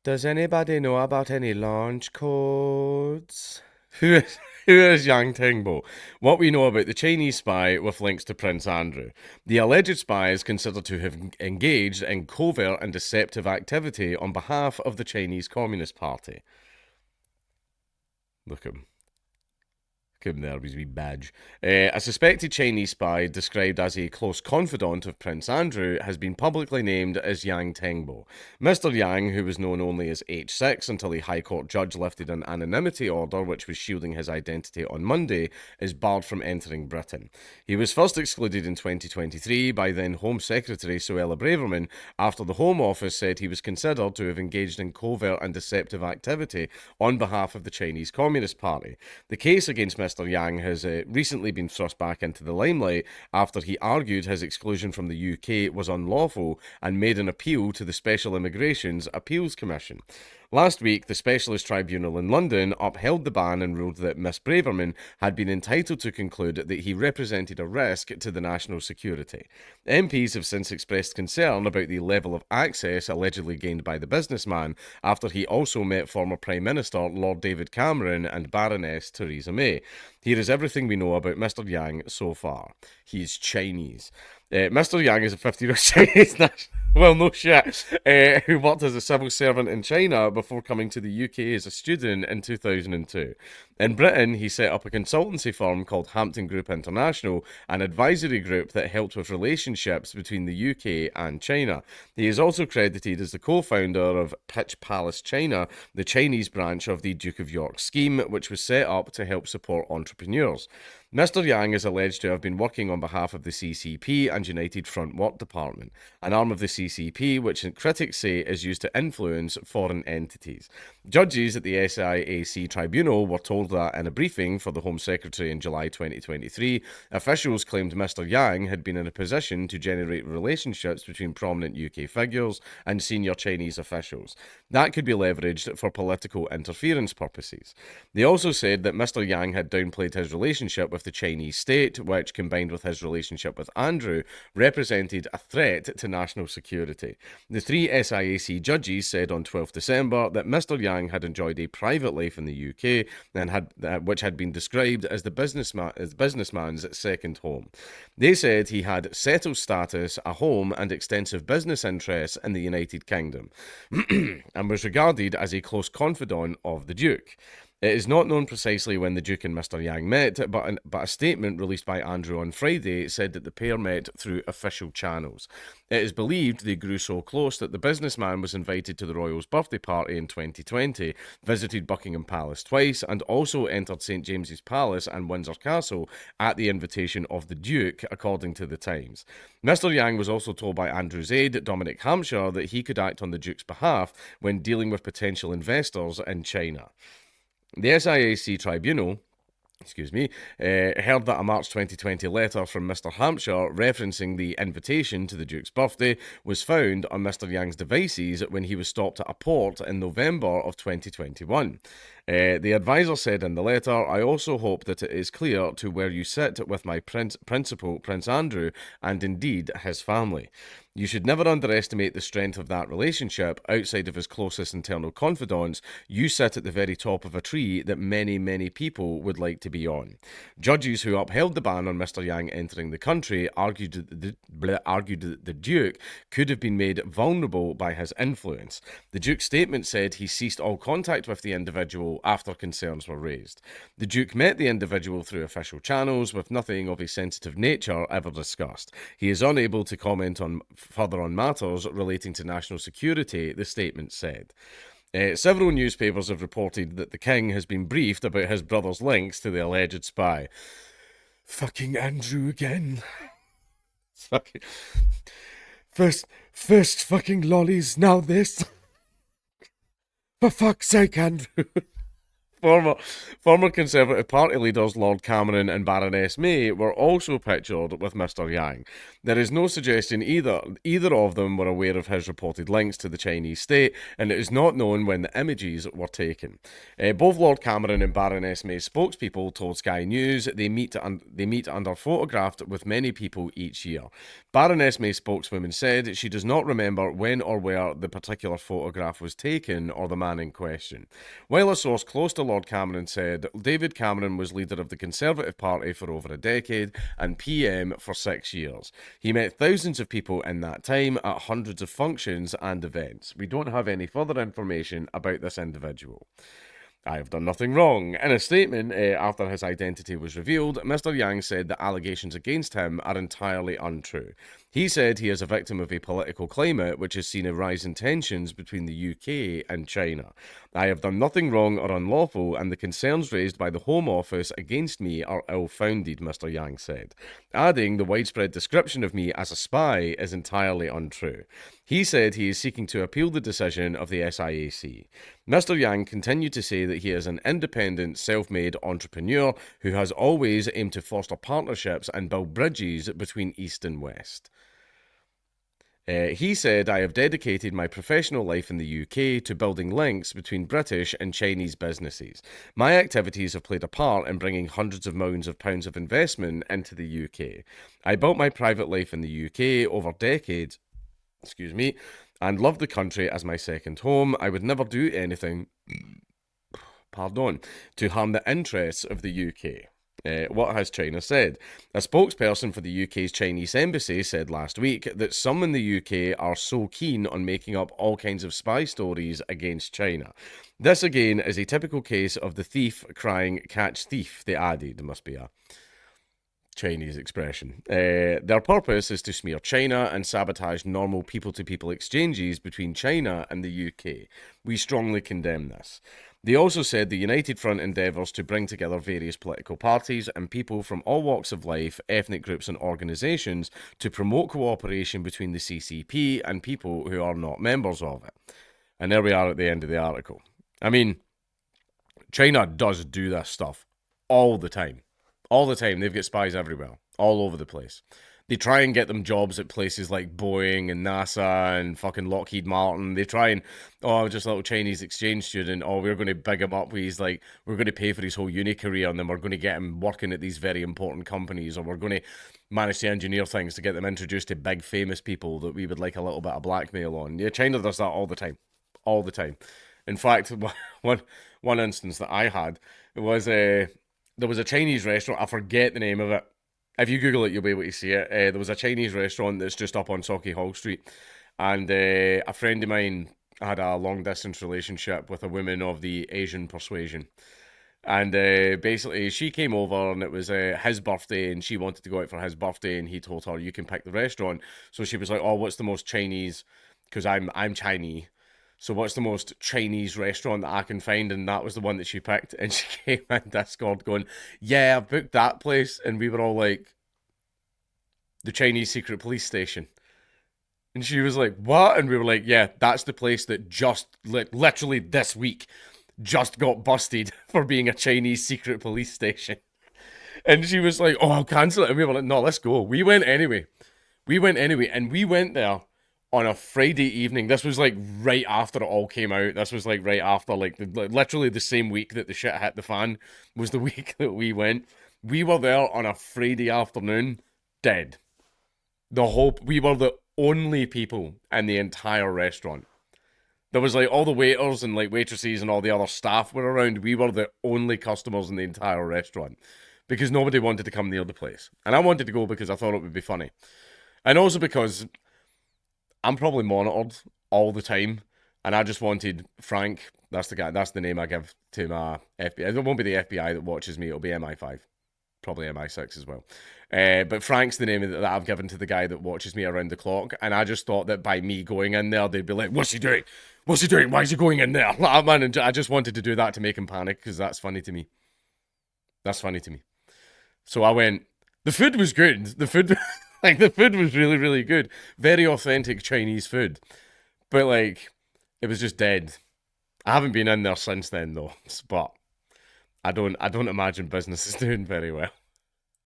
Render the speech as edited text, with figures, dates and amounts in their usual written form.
Does anybody know about any launch codes? Who is Yang Tengbo? What we know about the Chinese spy with links to Prince Andrew. The alleged spy is considered to have engaged in covert and deceptive activity on behalf of the Chinese Communist Party. Look at him. Couldn't there with his wee badge. A suspected Chinese spy, described as a close confidant of Prince Andrew, has been publicly named as Yang Tengbo. Mr. Yang, who was known only as H6 until a High Court judge lifted an anonymity order which was shielding his identity on Monday, is barred from entering Britain. He was first excluded in 2023 by then Home Secretary Suella Braverman after the Home Office said he was considered to have engaged in covert and deceptive activity on behalf of the Chinese Communist Party. The case against Mr. Yang has recently been thrust back into the limelight after he argued his exclusion from the UK was unlawful and made an appeal to the Special Immigrations Appeals Commission. Last week, the Specialist Tribunal in London upheld the ban and ruled that Miss Braverman had been entitled to conclude that he represented a risk to the national security. MPs have since expressed concern about the level of access allegedly gained by the businessman after he also met former Prime Minister Lord David Cameron and Baroness Theresa May. Here is everything we know about Mr. Yang so far. He's Chinese. Mr. Yang is a 50-year-old Chinese national. Well, no shit. Who worked as a civil servant in China before coming to the UK as a student in 2002. In Britain, he set up a consultancy firm called Hampton Group International, an advisory group that helped with relationships between the UK and China. He is also credited as the co-founder of Pitch Palace China, the Chinese branch of the Duke of York scheme, which was set up to help support entrepreneurs. Mr. Yang is alleged to have been working on behalf of the CCP and United Front Work Department, an arm of the CCP which critics say is used to influence foreign entities. Judges at the SIAC tribunal were told that in a briefing for the Home Secretary in July 2023, officials claimed Mr. Yang had been in a position to generate relationships between prominent UK figures and senior Chinese officials. That could be leveraged for political interference purposes. They also said that Mr. Yang had downplayed his relationship with the Chinese state, which, combined with his relationship with Andrew, represented a threat to national security. The three SIAC judges said on 12 December that Mr. Yang had enjoyed a private life in the UK, which had been described as the businessman's second home. They said he had settled status, a home, and extensive business interests in the United Kingdom, and was regarded as a close confidant of the Duke. It is not known precisely when the Duke and Mr. Yang met, but a statement released by Andrew on Friday said that the pair met through official channels. It is believed they grew so close that the businessman was invited to the royals' birthday party in 2020, visited Buckingham Palace twice, and also entered St James's Palace and Windsor Castle at the invitation of the Duke, according to the Times. Mr. Yang was also told by Andrew's aide, Dominic Hampshire, that he could act on the Duke's behalf when dealing with potential investors in China. The SIAC tribunal heard that a March 2020 letter from Mr. Hampshire referencing the invitation to the Duke's birthday was found on Mr. Yang's devices when he was stopped at a port in November of 2021. The advisor said in the letter, "I also hope that it is clear to where you sit with my principal, Prince Andrew, and indeed his family. You should never underestimate the strength of that relationship. Outside of his closest internal confidants, you sit at the very top of a tree that many, many people would like to be on." Judges who upheld the ban on Mr. Yang entering the country argued that the Duke could have been made vulnerable by his influence. The Duke's statement said he ceased all contact with the individual after concerns were raised. The Duke met the individual through official channels, with nothing of a sensitive nature ever discussed. He is unable to comment further on matters relating to national security, the statement said. Several newspapers have reported that the King has been briefed about his brother's links to the alleged spy. Fucking Andrew again. Fucking... First fucking lollies, now this. For fuck's sake, Andrew. Former, former Conservative Party leaders Lord Cameron and Baroness May were also pictured with Mr. Yang. There is no suggestion either of them were aware of his reported links to the Chinese state, and it is not known when the images were taken. Both Lord Cameron and Baroness May's spokespeople told Sky News they meet under photographed with many people each year. Baroness May's spokeswoman said she does not remember when or where the particular photograph was taken or the man in question. While a source close to Lord Cameron said David Cameron was leader of the Conservative Party for over a decade and PM for 6 years. He met thousands of people in that time at hundreds of functions and events. We don't have any further information about this individual. I have done nothing wrong. In a statement after his identity was revealed, Mr. Yang said that allegations against him are entirely untrue. He said he is a victim of a political climate which has seen a rise in tensions between the UK and China. I have done nothing wrong or unlawful, and the concerns raised by the Home Office against me are ill-founded, Mr. Yang said, adding the widespread description of me as a spy is entirely untrue. He said he is seeking to appeal the decision of the SIAC. Mr. Yang continued to say that he is an independent, self-made entrepreneur who has always aimed to foster partnerships and build bridges between East and West. He said, I have dedicated my professional life in the UK to building links between British and Chinese businesses. My activities have played a part in bringing hundreds of millions of pounds of investment into the UK. I built my private life in the UK over decades, and loved the country as my second home. I would never do anything, to harm the interests of the UK. What has China said? A spokesperson for the UK's Chinese embassy said last week that some in the UK are so keen on making up all kinds of spy stories against China. This again is a typical case of the thief crying, catch thief, they added. It must be a Chinese expression. Their purpose is to smear China and sabotage normal people-to-people exchanges between China and the UK. We strongly condemn this. They also said the United Front endeavours to bring together various political parties and people from all walks of life, ethnic groups and organisations to promote cooperation between the CCP and people who are not members of it. And there we are at the end of the article. I mean, China does do this stuff all the time. All the time. They've got spies everywhere, all over the place. They try and get them jobs at places like Boeing and NASA and fucking Lockheed Martin. They try and, just a little Chinese exchange student. We're going to big him up. He's like, we're going to pay for his whole uni career, and then we're going to get him working at these very important companies, or we're going to manage to engineer things to get them introduced to big famous people that we would like a little bit of blackmail on. Yeah, China does that all the time. All the time. In fact, one instance that I had was there was a Chinese restaurant. I forget the name of it. If you Google it, you'll be able to see it. There was a Chinese restaurant that's just up on Sauchiehall Street. And a friend of mine had a long-distance relationship with a woman of the Asian persuasion. And basically, she came over, and it was his birthday, and she wanted to go out for his birthday, and he told her, you can pick the restaurant. So she was like, what's the most Chinese? Because I'm Chinese. So what's the most Chinese restaurant that I can find? And that was the one that she picked. And she came in Discord going, yeah, I've booked that place. And we were all like, the Chinese secret police station. And she was like, what? And we were like, yeah, that's the place that just, literally this week, just got busted for being a Chinese secret police station. And she was like, I'll cancel it. And we were like, no, let's go. We went anyway. And we went there on a Friday evening. This was like right after it all came out. This was like right after, literally the same week that the shit hit the fan was the week that we went. We were there on a Friday afternoon, dead. We were the only people in the entire restaurant. There was all the waiters and waitresses and all the other staff were around. We were the only customers in the entire restaurant because nobody wanted to come near the place. And I wanted to go because I thought it would be funny. And also because I'm probably monitored all the time, and I just wanted Frank. That's the guy. That's the name I give to my FBI. It won't be the FBI that watches me. It'll be MI5, probably MI6 as well. But Frank's the name that I've given to the guy that watches me around the clock. And I just thought that by me going in there, they'd be like, "What's he doing? What's he doing? Why is he going in there?" Man, I just wanted to do that to make him panic because that's funny to me. That's funny to me. So I went. The food was good. The food. The food was really, really good. Very authentic Chinese food. But, it was just dead. I haven't been in there since then, though. But I don't imagine business is doing very well.